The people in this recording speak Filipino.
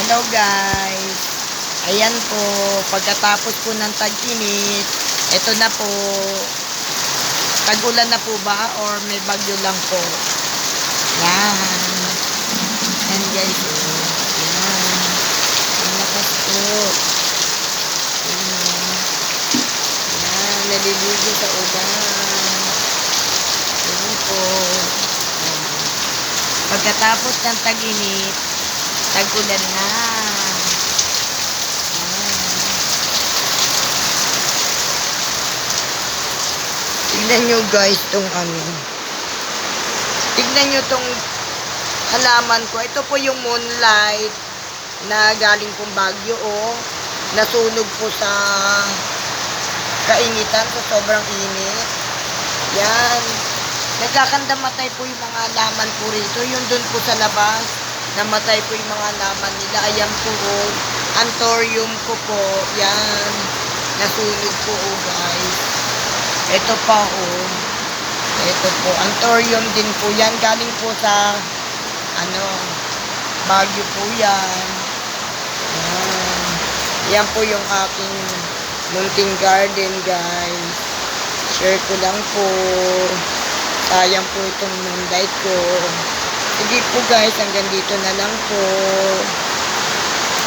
Hello guys. Ayan po, pagkatapos po ng tag-init, ito na po. Tag-ulan na po ba or may bagyo lang po? Yan. Yan guys. Yan. Ang lakas po. Yan. Naliligo sa ulan. Yan po. Pagkatapos ng tag-init, tag-ulan na. Tignan nyo guys tong tignan nyo tong halaman ko. Ito po yung moonlight na galing pong Baguio, nasunog po sa kainitan, sa sobrang init. Yan. Nagkakandamatay po yung mga halaman po rito. Yung dun po sa labas, namatay po yung mga halaman nila. Ayan po, anthurium ko po. Yan. Nasunog po, guys. Ito pa, ito po, anthurium din po yan. Galing po sa, Baguio po yan. Yan. Yan po yung aking munting garden, guys. Share ko lang po. Sayang po itong moonlight ko. Sige po guys, hanggang dito na lang po.